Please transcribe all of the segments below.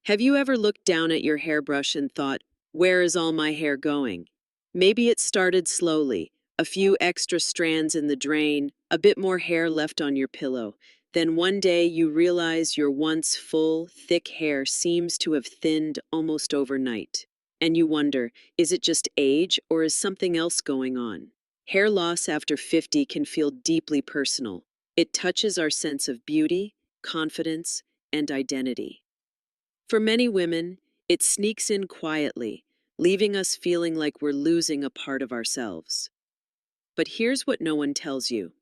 Have you ever looked down at your hairbrush and thought, where is all my hair going? Maybe it started slowly, a few extra strands in the drain, a bit more hair left on your pillow. Then one day you realize your once full, thick hair seems to have thinned almost overnight. And you wonder, is it just age or is something else going on? Hair loss after 50 can feel deeply personal. It touches our sense of beauty, confidence, and identity. For many women, it sneaks in quietly, leaving us feeling like we're losing a part of ourselves. But here's what no one tells you.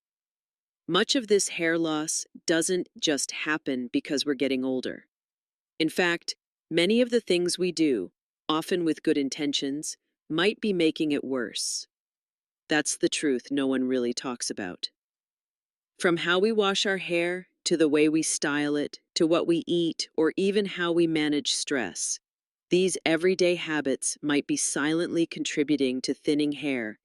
Much of this hair loss doesn't just happen because we're getting older. In fact, many of the things we do, often with good intentions, might be making it worse. That's the truth no one really talks about. From how we wash our hair, to the way we style it, to what we eat, or even how we manage stress, these everyday habits might be silently contributing to thinning hair.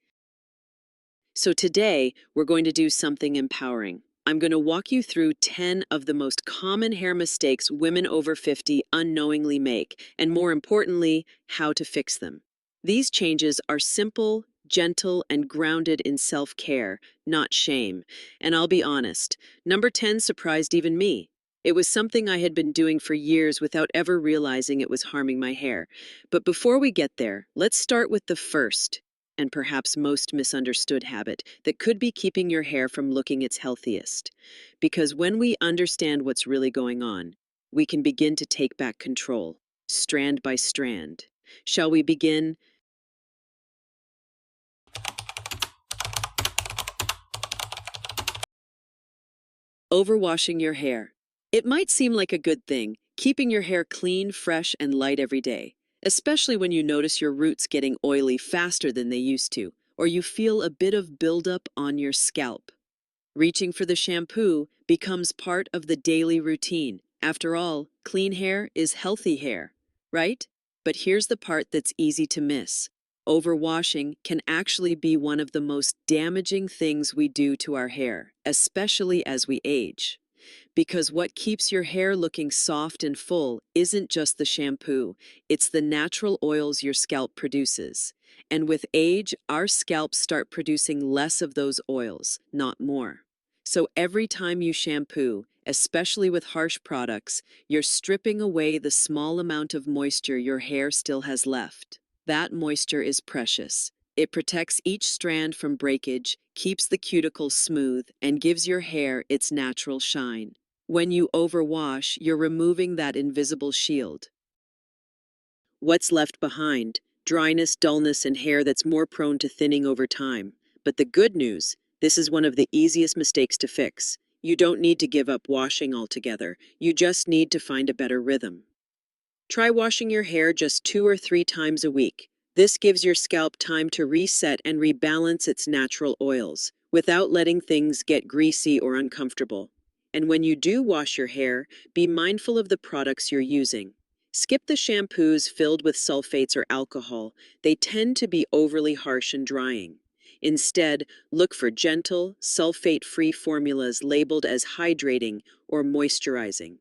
So today, we're going to do something empowering. I'm going to walk you through 10 of the most common hair mistakes women over 50 unknowingly make, and more importantly, how to fix them. These changes are simple, gentle, and grounded in self-care, not shame. And I'll be honest, number 10 surprised even me. It was something I had been doing for years without ever realizing it was harming my hair. But before we get there, let's start with the first and perhaps most misunderstood habit that could be keeping your hair from looking its healthiest. Because when we understand what's really going on, we can begin to take back control, strand by strand. Shall we begin? Overwashing your hair. It might seem like a good thing, keeping your hair clean, fresh, and light every day, especially when you notice your roots getting oily faster than they used to, or you feel a bit of buildup on your scalp. Reaching for the shampoo becomes part of the daily routine. After all, clean hair is healthy hair, right? But here's the part that's easy to miss. Overwashing can actually be one of the most damaging things we do to our hair, especially as we age. Because what keeps your hair looking soft and full isn't just the shampoo, it's the natural oils your scalp produces. And with age, our scalps start producing less of those oils, not more. So every time you shampoo, especially with harsh products, you're stripping away the small amount of moisture your hair still has left. That moisture is precious. It protects each strand from breakage, keeps the cuticle smooth, and gives your hair its natural shine. When you overwash, you're removing that invisible shield. What's left behind? Dryness, dullness, and hair that's more prone to thinning over time. But the good news, this is one of the easiest mistakes to fix. You don't need to give up washing altogether. You just need to find a better rhythm. Try washing your hair just 2 or 3 times a week. This gives your scalp time to reset and rebalance its natural oils, without letting things get greasy or uncomfortable. And when you do wash your hair, be mindful of the products you're using. Skip the shampoos filled with sulfates or alcohol. They tend to be overly harsh and drying. Instead, look for gentle, sulfate-free formulas labeled as hydrating or moisturizing.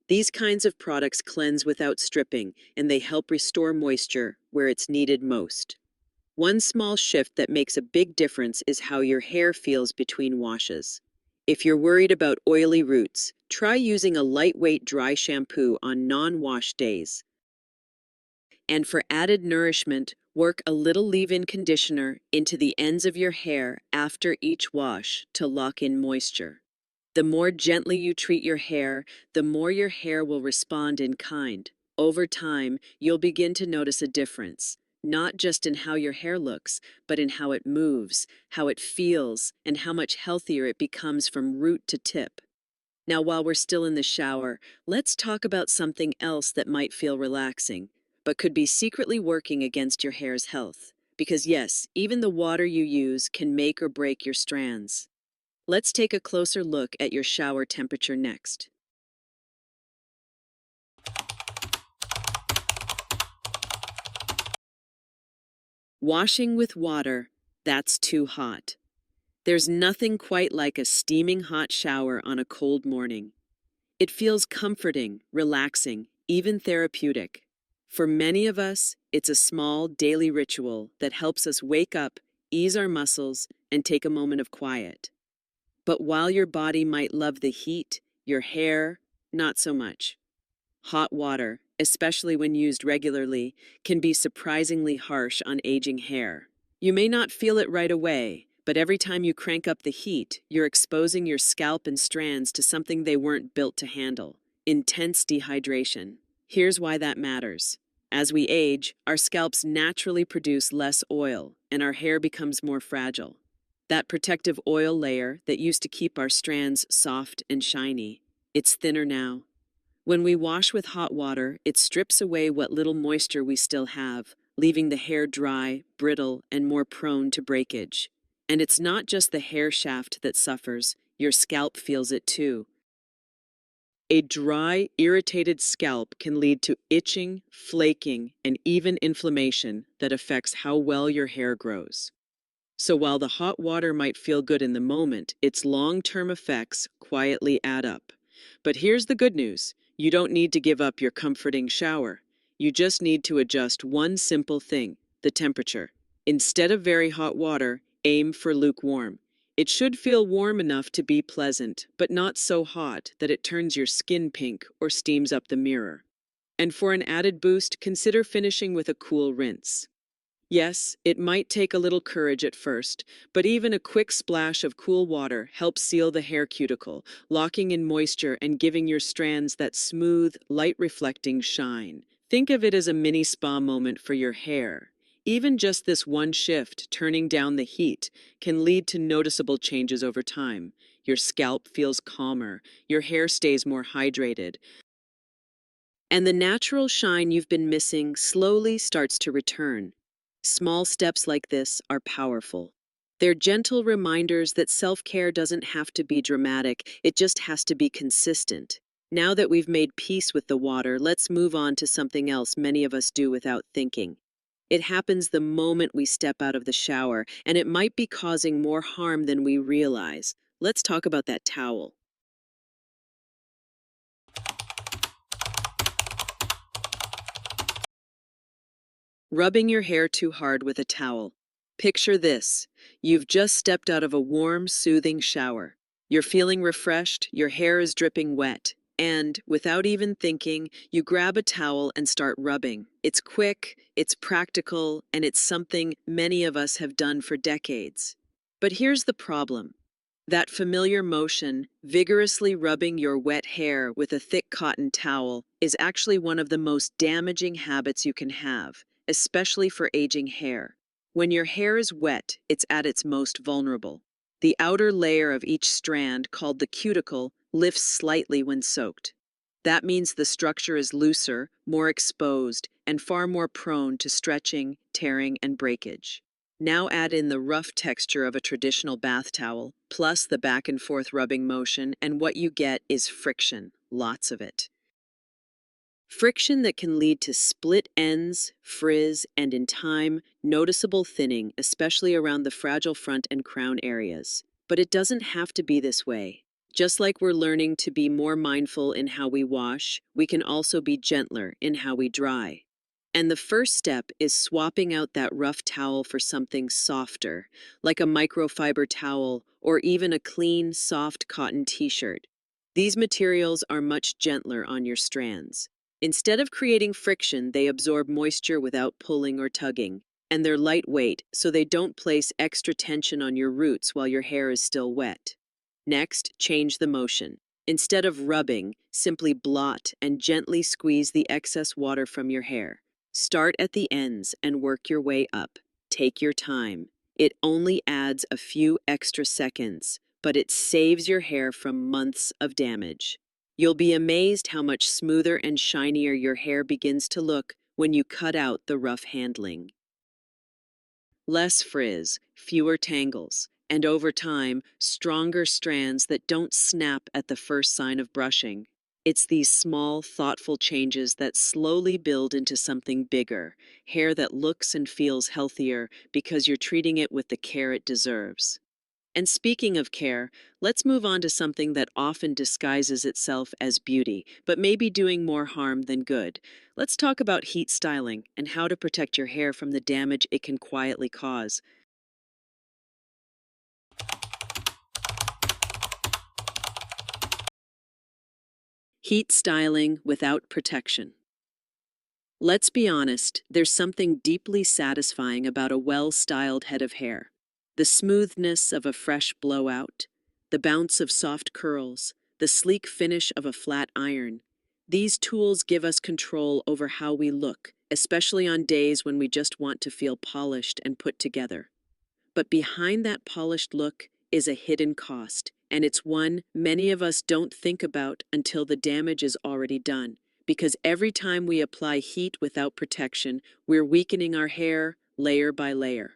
These kinds of products cleanse without stripping, and they help restore moisture where it's needed most. One small shift that makes a big difference is how your hair feels between washes. If you're worried about oily roots, try using a lightweight dry shampoo on non-wash days. And for added nourishment, work a little leave-in conditioner into the ends of your hair after each wash to lock in moisture. The more gently you treat your hair, the more your hair will respond in kind. Over time, you'll begin to notice a difference, not just in how your hair looks, but in how it moves, how it feels, and how much healthier it becomes from root to tip. Now, while we're still in the shower, let's talk about something else that might feel relaxing, but could be secretly working against your hair's health. Because yes, even the water you use can make or break your strands. Let's take a closer look at your shower temperature next. Washing with water, that's too hot. There's nothing quite like a steaming hot shower on a cold morning. It feels comforting, relaxing, even therapeutic. For many of us, it's a small daily ritual that helps us wake up, ease our muscles, and take a moment of quiet. But while your body might love the heat, your hair, not so much. Hot water, especially when used regularly, can be surprisingly harsh on aging hair. You may not feel it right away, but every time you crank up the heat, you're exposing your scalp and strands to something they weren't built to handle: intense dehydration. Here's why that matters. As we age, our scalps naturally produce less oil, and our hair becomes more fragile. That protective oil layer that used to keep our strands soft and shiny, it's thinner now. When we wash with hot water, it strips away what little moisture we still have, leaving the hair dry, brittle, and more prone to breakage. And it's not just the hair shaft that suffers, your scalp feels it too. A dry, irritated scalp can lead to itching, flaking, and even inflammation that affects how well your hair grows. So while the hot water might feel good in the moment, its long-term effects quietly add up. But here's the good news. You don't need to give up your comforting shower. You just need to adjust one simple thing: the temperature. Instead of very hot water, aim for lukewarm. It should feel warm enough to be pleasant, but not so hot that it turns your skin pink or steams up the mirror. And for an added boost, consider finishing with a cool rinse. Yes, it might take a little courage at first, but even a quick splash of cool water helps seal the hair cuticle, locking in moisture and giving your strands that smooth, light-reflecting shine. Think of it as a mini spa moment for your hair. Even just this one shift, turning down the heat, can lead to noticeable changes over time. Your scalp feels calmer, your hair stays more hydrated, and the natural shine you've been missing slowly starts to return. Small steps like this are powerful. They're gentle reminders that self-care doesn't have to be dramatic, it just has to be consistent. Now that we've made peace with the water, let's move on to something else many of us do without thinking. It happens the moment we step out of the shower, and it might be causing more harm than we realize. Let's talk about that towel. Rubbing your hair too hard with a towel. Picture this. You've just stepped out of a warm, soothing shower. You're feeling refreshed, your hair is dripping wet, and, without even thinking, you grab a towel and start rubbing. It's quick, it's practical, and it's something many of us have done for decades. But here's the problem. That familiar motion, vigorously rubbing your wet hair with a thick cotton towel, is actually one of the most damaging habits you can have, especially for aging hair. When your hair is wet, it's at its most vulnerable. The outer layer of each strand, called the cuticle, lifts slightly when soaked. That means the structure is looser, more exposed, and far more prone to stretching, tearing, and breakage. Now add in the rough texture of a traditional bath towel, plus the back and forth rubbing motion, and what you get is friction, lots of it. Friction that can lead to split ends, frizz, and in time, noticeable thinning, especially around the fragile front and crown areas. But it doesn't have to be this way. Just like we're learning to be more mindful in how we wash, we can also be gentler in how we dry. And the first step is swapping out that rough towel for something softer, like a microfiber towel or even a clean, soft cotton t-shirt. These materials are much gentler on your strands. Instead of creating friction, they absorb moisture without pulling or tugging, and they're lightweight, so they don't place extra tension on your roots while your hair is still wet. Next, change the motion. Instead of rubbing, simply blot and gently squeeze the excess water from your hair. Start at the ends and work your way up. Take your time. It only adds a few extra seconds, but it saves your hair from months of damage. You'll be amazed how much smoother and shinier your hair begins to look when you cut out the rough handling. Less frizz, fewer tangles, and over time, stronger strands that don't snap at the first sign of brushing. It's these small, thoughtful changes that slowly build into something bigger, hair that looks and feels healthier because you're treating it with the care it deserves. And speaking of care, let's move on to something that often disguises itself as beauty, but may be doing more harm than good. Let's talk about heat styling and how to protect your hair from the damage it can quietly cause. Heat styling without protection. Let's be honest, there's something deeply satisfying about a well-styled head of hair. The smoothness of a fresh blowout, the bounce of soft curls, the sleek finish of a flat iron. These tools give us control over how we look, especially on days when we just want to feel polished and put together. But behind that polished look is a hidden cost, and it's one many of us don't think about until the damage is already done. Because every time we apply heat without protection, we're weakening our hair layer by layer.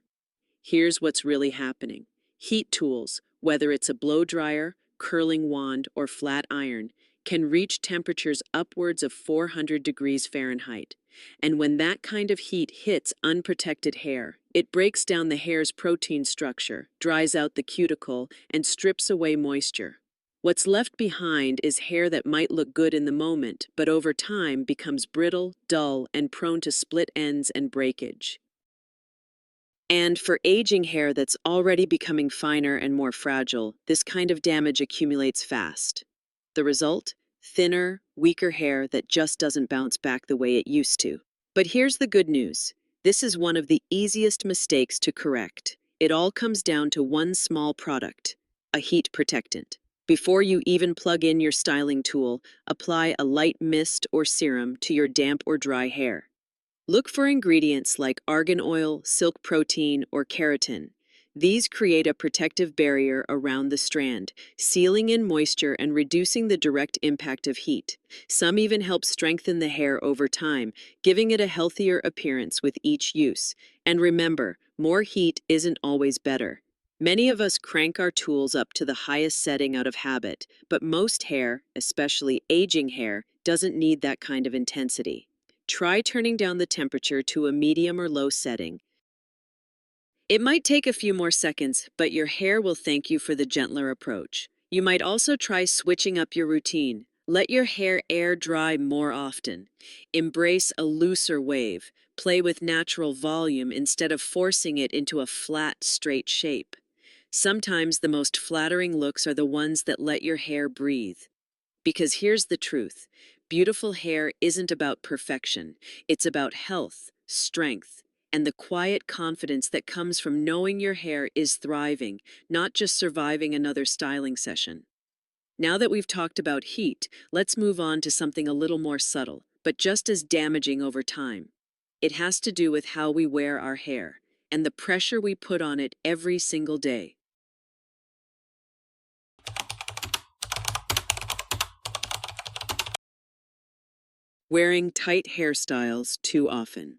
Here's what's really happening. Heat tools, whether it's a blow dryer, curling wand, or flat iron, can reach temperatures upwards of 400 degrees Fahrenheit. And when that kind of heat hits unprotected hair, it breaks down the hair's protein structure, dries out the cuticle, and strips away moisture. What's left behind is hair that might look good in the moment, but over time becomes brittle, dull, and prone to split ends and breakage. And for aging hair that's already becoming finer and more fragile, this kind of damage accumulates fast. The result? Thinner, weaker hair that just doesn't bounce back the way it used to. But here's the good news. This is one of the easiest mistakes to correct. It all comes down to one small product, a heat protectant. Before you even plug in your styling tool, apply a light mist or serum to your damp or dry hair. Look for ingredients like argan oil, silk protein, or keratin. These create a protective barrier around the strand, sealing in moisture and reducing the direct impact of heat. Some even help strengthen the hair over time, giving it a healthier appearance with each use. And remember, more heat isn't always better. Many of us crank our tools up to the highest setting out of habit, but most hair, especially aging hair, doesn't need that kind of intensity. Try turning down the temperature to a medium or low setting. It might take a few more seconds, but your hair will thank you for the gentler approach. You might also try switching up your routine. Let your hair air dry more often. Embrace a looser wave. Play with natural volume instead of forcing it into a flat, straight shape. Sometimes the most flattering looks are the ones that let your hair breathe. Because here's the truth. Beautiful hair isn't about perfection. It's about health, strength, and the quiet confidence that comes from knowing your hair is thriving, not just surviving another styling session. Now that we've talked about heat, let's move on to something a little more subtle, but just as damaging over time. It has to do with how we wear our hair and the pressure we put on it every single day. Wearing tight hairstyles too often.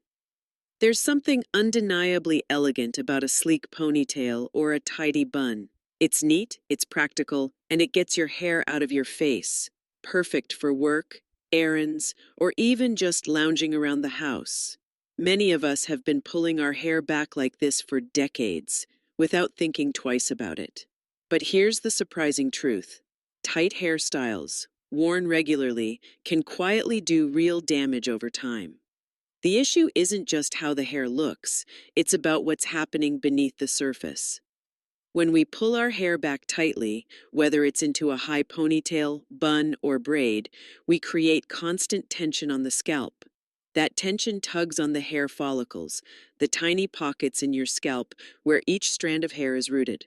There's something undeniably elegant about a sleek ponytail or a tidy bun. It's neat, it's practical, and it gets your hair out of your face. Perfect for work, errands, or even just lounging around the house. Many of us have been pulling our hair back like this for decades, without thinking twice about it. But here's the surprising truth. Tight hairstyles, worn regularly, can quietly do real damage over time. The issue isn't just how the hair looks, it's about what's happening beneath the surface. When we pull our hair back tightly, whether it's into a high ponytail, bun, or braid, we create constant tension on the scalp. That tension tugs on the hair follicles, the tiny pockets in your scalp where each strand of hair is rooted.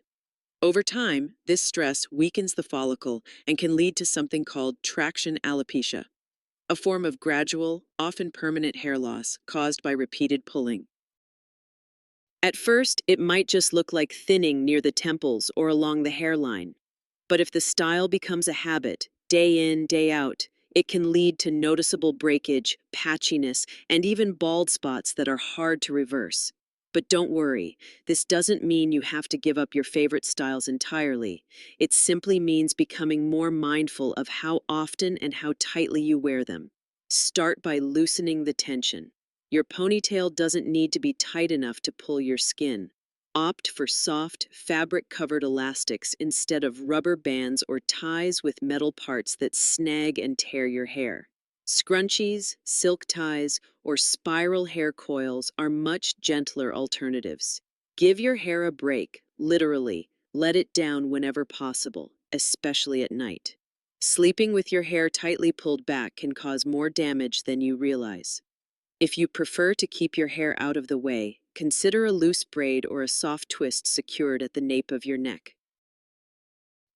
Over time, this stress weakens the follicle and can lead to something called traction alopecia, a form of gradual, often permanent hair loss caused by repeated pulling. At first, it might just look like thinning near the temples or along the hairline. But if the style becomes a habit, day in, day out, it can lead to noticeable breakage, patchiness, and even bald spots that are hard to reverse. But don't worry, this doesn't mean you have to give up your favorite styles entirely. It simply means becoming more mindful of how often and how tightly you wear them. Start by loosening the tension. Your ponytail doesn't need to be tight enough to pull your skin. Opt for soft, fabric-covered elastics instead of rubber bands or ties with metal parts that snag and tear your hair. Scrunchies, silk ties, or spiral hair coils are much gentler alternatives. Give your hair a break, literally. Let it down whenever possible, especially at night. Sleeping with your hair tightly pulled back can cause more damage than you realize. If you prefer to keep your hair out of the way, consider a loose braid or a soft twist secured at the nape of your neck.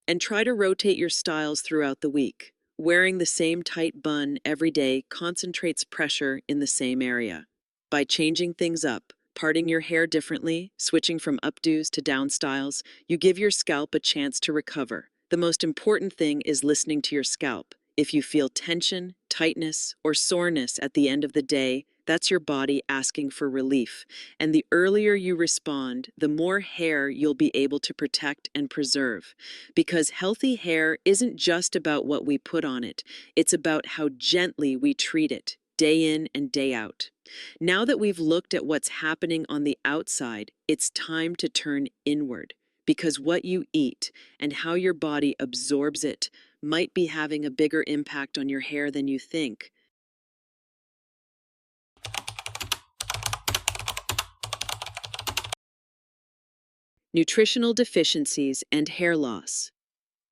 And try to rotate your styles throughout the week. Wearing the same tight bun every day concentrates pressure in the same area. By changing things up, parting your hair differently, switching from updos to down styles, you give your scalp a chance to recover. The most important thing is listening to your scalp. If you feel tension, tightness, or soreness at the end of the day, that's your body asking for relief. And the earlier you respond, the more hair you'll be able to protect and preserve. Because healthy hair isn't just about what we put on it, it's about how gently we treat it, day in and day out. Now that we've looked at what's happening on the outside, it's time to turn inward. Because what you eat and how your body absorbs it might be having a bigger impact on your hair than you think. Nutritional deficiencies and hair loss.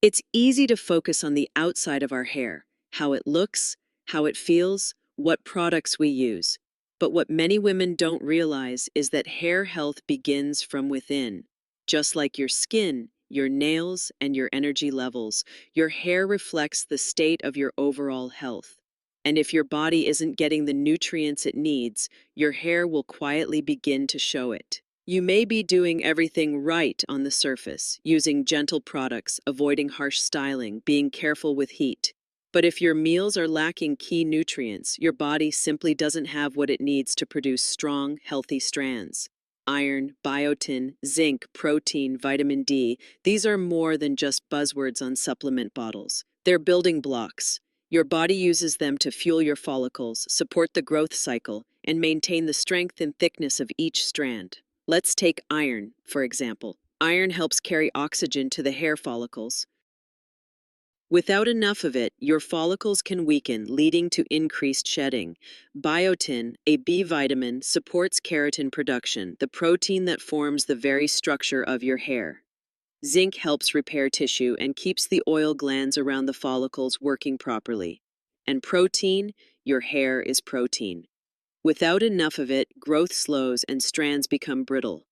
It's easy to focus on the outside of our hair, how it looks, how it feels, what products we use. But what many women don't realize is that hair health begins from within. Just like your skin, your nails, and your energy levels, your hair reflects the state of your overall health. And if your body isn't getting the nutrients it needs, your hair will quietly begin to show it. You may be doing everything right on the surface, using gentle products, avoiding harsh styling, being careful with heat. But if your meals are lacking key nutrients, your body simply doesn't have what it needs to produce strong, healthy strands. Iron, biotin, zinc, protein, vitamin D, these are more than just buzzwords on supplement bottles. They're building blocks. Your body uses them to fuel your follicles, support the growth cycle, and maintain the strength and thickness of each strand. Let's take iron, for example. Iron helps carry oxygen to the hair follicles. Without enough of it, your follicles can weaken, leading to increased shedding. Biotin, a B vitamin, supports keratin production, the protein that forms the very structure of your hair. Zinc helps repair tissue and keeps the oil glands around the follicles working properly. And protein, your hair is protein. Without enough of it, growth slows and strands become brittle.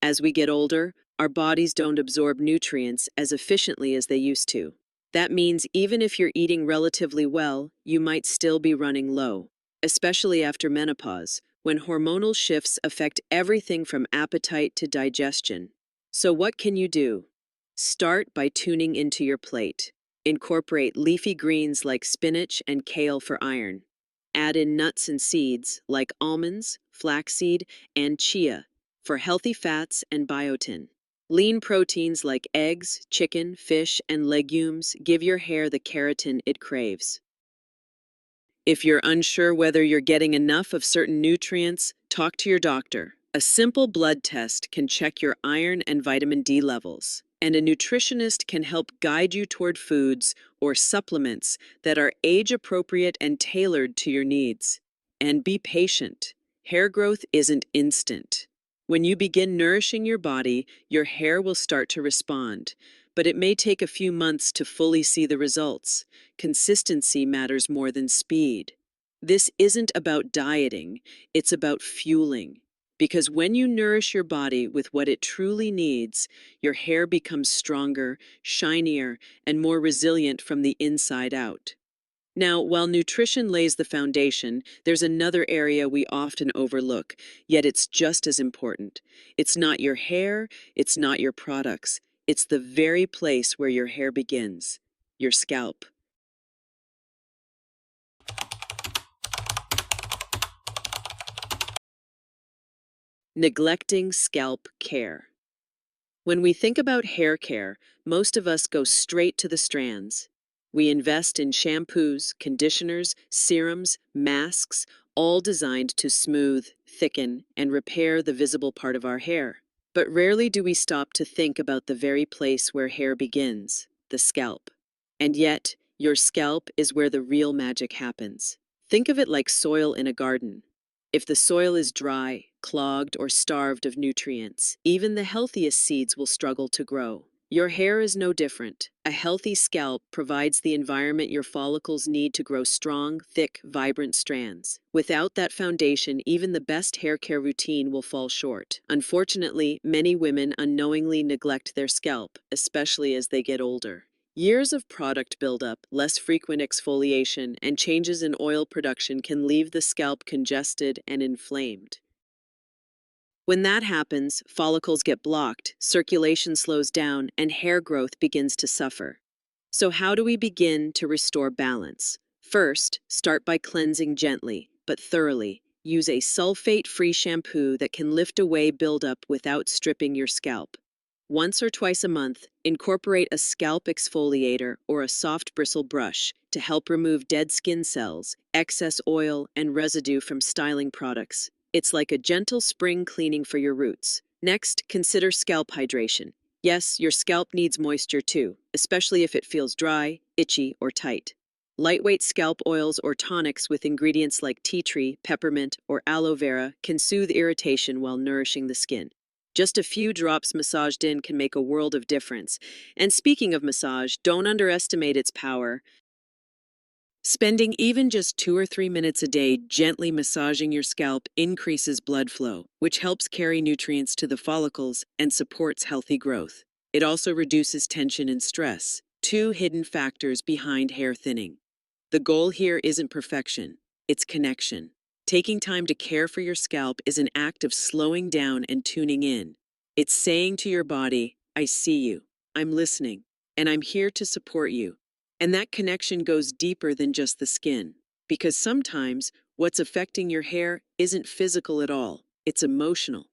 As we get older, our bodies don't absorb nutrients as efficiently as they used to. That means even if you're eating relatively well, you might still be running low, especially after menopause, when hormonal shifts affect everything from appetite to digestion. So what can you do? Start by tuning into your plate. Incorporate leafy greens like spinach and kale for iron. Add in nuts and seeds like almonds, flaxseed, and chia for healthy fats and biotin. Lean proteins like eggs, chicken, fish, and legumes give your hair the keratin it craves. If you're unsure whether you're getting enough of certain nutrients, talk to your doctor. A simple blood test can check your iron and vitamin D levels, and a nutritionist can help guide you toward foods or supplements that are age-appropriate and tailored to your needs. And be patient. Hair growth isn't instant. When you begin nourishing your body, your hair will start to respond, but it may take a few months to fully see the results. Consistency matters more than speed. This isn't about dieting, it's about fueling. Because when you nourish your body with what it truly needs, your hair becomes stronger, shinier, and more resilient from the inside out. Now, while nutrition lays the foundation, there's another area we often overlook, yet it's just as important. It's not your hair, it's not your products. It's the very place where your hair begins, your scalp. Neglecting scalp care. When we think about hair care, most of us go straight to the strands. We invest in shampoos, conditioners, serums, masks, all designed to smooth, thicken, and repair the visible part of our hair. But rarely do we stop to think about the very place where hair begins, the scalp. And yet, your scalp is where the real magic happens. Think of it like soil in a garden. If the soil is dry, clogged, or starved of nutrients, even the healthiest seeds will struggle to grow. Your hair is no different. A healthy scalp provides the environment your follicles need to grow strong, thick, vibrant strands. Without that foundation, even the best hair care routine will fall short. Unfortunately, many women unknowingly neglect their scalp, especially as they get older. Years of product buildup, less frequent exfoliation, and changes in oil production can leave the scalp congested and inflamed. When that happens, follicles get blocked, circulation slows down, and hair growth begins to suffer. So how do we begin to restore balance? First, start by cleansing gently, but thoroughly. Use a sulfate-free shampoo that can lift away buildup without stripping your scalp. Once or twice a month, incorporate a scalp exfoliator or a soft bristle brush to help remove dead skin cells, excess oil, and residue from styling products. It's like a gentle spring cleaning for your roots. Next, consider scalp hydration. Yes, your scalp needs moisture too, especially if it feels dry, itchy, or tight. Lightweight scalp oils or tonics with ingredients like tea tree, peppermint, or aloe vera can soothe irritation while nourishing the skin. Just a few drops massaged in can make a world of difference. And speaking of massage, don't underestimate its power. Spending even just 2 or 3 minutes a day gently massaging your scalp increases blood flow, which helps carry nutrients to the follicles and supports healthy growth. It also reduces tension and stress, two hidden factors behind hair thinning. The goal here isn't perfection, it's connection. Taking time to care for your scalp is an act of slowing down and tuning in. It's saying to your body, I see you, I'm listening, and I'm here to support you. And that connection goes deeper than just the skin, because sometimes what's affecting your hair isn't physical at all, it's emotional.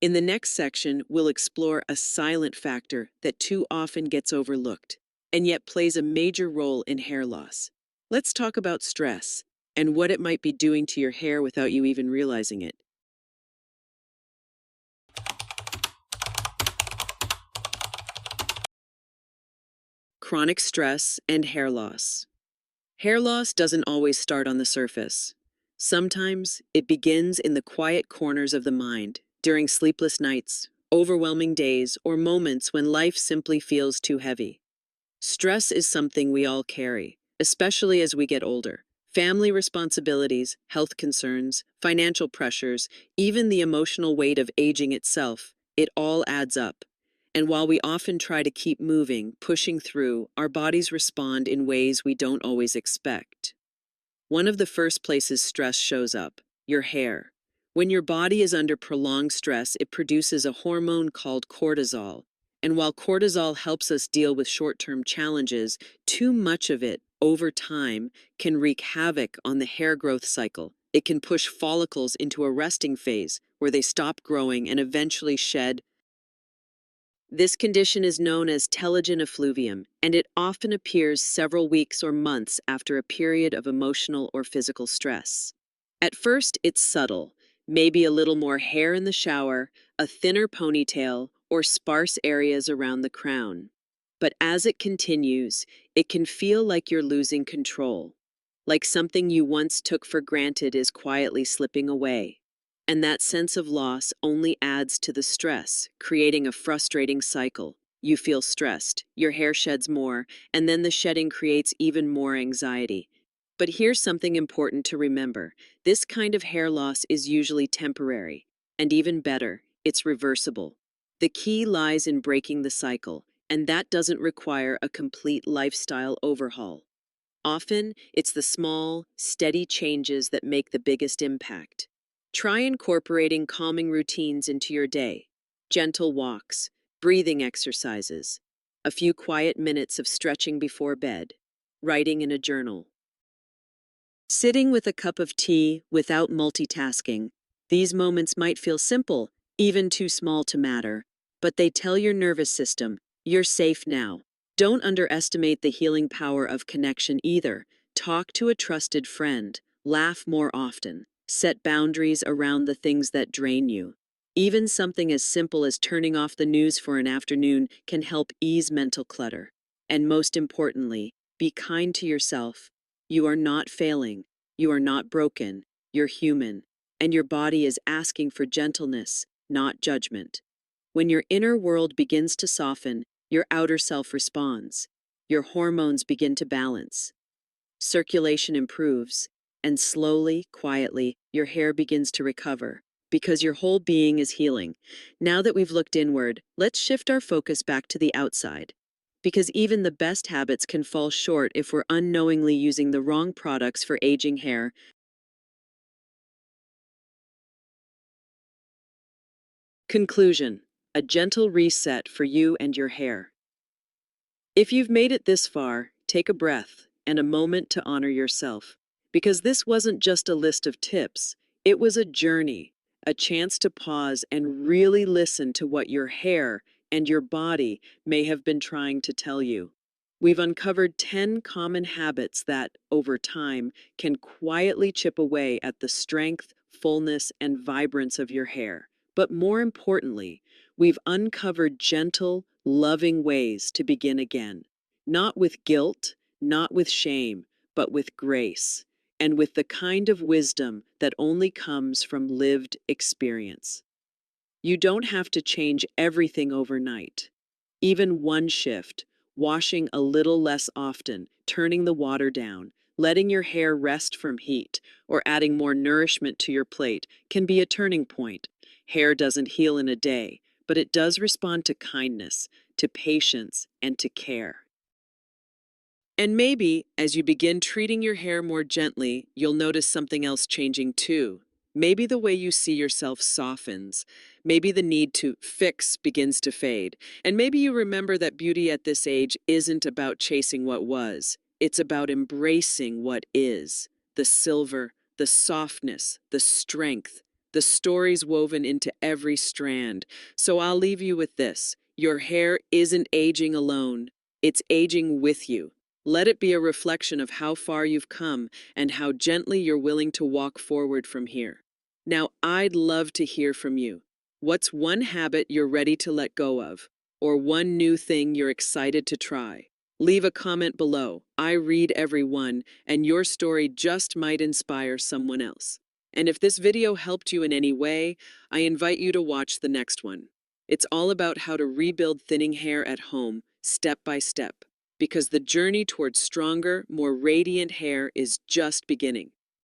In the next section, we'll explore a silent factor that too often gets overlooked, and yet plays a major role in hair loss. Let's talk about stress and what it might be doing to your hair without you even realizing it. Chronic stress and hair loss. Hair loss doesn't always start on the surface. Sometimes it begins in the quiet corners of the mind, during sleepless nights, overwhelming days, or moments when life simply feels too heavy. Stress is something we all carry, especially as we get older. Family responsibilities, health concerns, financial pressures, even the emotional weight of aging itself, it all adds up. And while we often try to keep moving, pushing through, our bodies respond in ways we don't always expect. One of the first places stress shows up, your hair. When your body is under prolonged stress, it produces a hormone called cortisol. And while cortisol helps us deal with short-term challenges, too much of it, over time, can wreak havoc on the hair growth cycle. It can push follicles into a resting phase, where they stop growing and eventually shed. This condition is known as telogen effluvium, and it often appears several weeks or months after a period of emotional or physical stress. At first, it's subtle, maybe a little more hair in the shower, a thinner ponytail, or sparse areas around the crown. But as it continues, it can feel like you're losing control, like something you once took for granted is quietly slipping away. And that sense of loss only adds to the stress, creating a frustrating cycle. You feel stressed, your hair sheds more, and then the shedding creates even more anxiety. But here's something important to remember. This kind of hair loss is usually temporary, and even better, it's reversible. The key lies in breaking the cycle, and that doesn't require a complete lifestyle overhaul. Often, it's the small, steady changes that make the biggest impact. Try incorporating calming routines into your day. Gentle walks, breathing exercises, a few quiet minutes of stretching before bed, writing in a journal. Sitting with a cup of tea without multitasking. These moments might feel simple, even too small to matter, but they tell your nervous system, you're safe now. Don't underestimate the healing power of connection either. Talk to a trusted friend, laugh more often, set boundaries around the things that drain you. Even something as simple as turning off the news for an afternoon can help ease mental clutter. And most importantly, be kind to yourself. You are not failing. You are not broken. You're human. And your body is asking for gentleness, not judgment. When your inner world begins to soften, your outer self responds. Your hormones begin to balance. Circulation improves, and slowly, quietly, your hair begins to recover because your whole being is healing. Now that we've looked inward, let's shift our focus back to the outside. Because even the best habits can fall short if we're unknowingly using the wrong products for aging hair. Conclusion: a gentle reset for you and your hair. If you've made it this far, take a breath and a moment to honor yourself. Because this wasn't just a list of tips, it was a journey, a chance to pause and really listen to what your hair and your body may have been trying to tell you. We've uncovered 10 common habits that, over time, can quietly chip away at the strength, fullness, and vibrance of your hair. But more importantly, we've uncovered gentle, loving ways to begin again. Not with guilt, not with shame, but with grace, and with the kind of wisdom that only comes from lived experience. You don't have to change everything overnight. Even one shift, washing a little less often, turning the water down, letting your hair rest from heat, or adding more nourishment to your plate can be a turning point. Hair doesn't heal in a day, but it does respond to kindness, to patience, and to care. And maybe, as you begin treating your hair more gently, you'll notice something else changing too. Maybe the way you see yourself softens. Maybe the need to fix begins to fade. And maybe you remember that beauty at this age isn't about chasing what was. It's about embracing what is. The silver, the softness, the strength, the stories woven into every strand. So I'll leave you with this. Your hair isn't aging alone. It's aging with you. Let it be a reflection of how far you've come and how gently you're willing to walk forward from here. Now, I'd love to hear from you. What's one habit you're ready to let go of? Or one new thing you're excited to try? Leave a comment below. I read every one, and your story just might inspire someone else. And if this video helped you in any way, I invite you to watch the next one. It's all about how to rebuild thinning hair at home, step by step, because the journey towards stronger, more radiant hair is just beginning.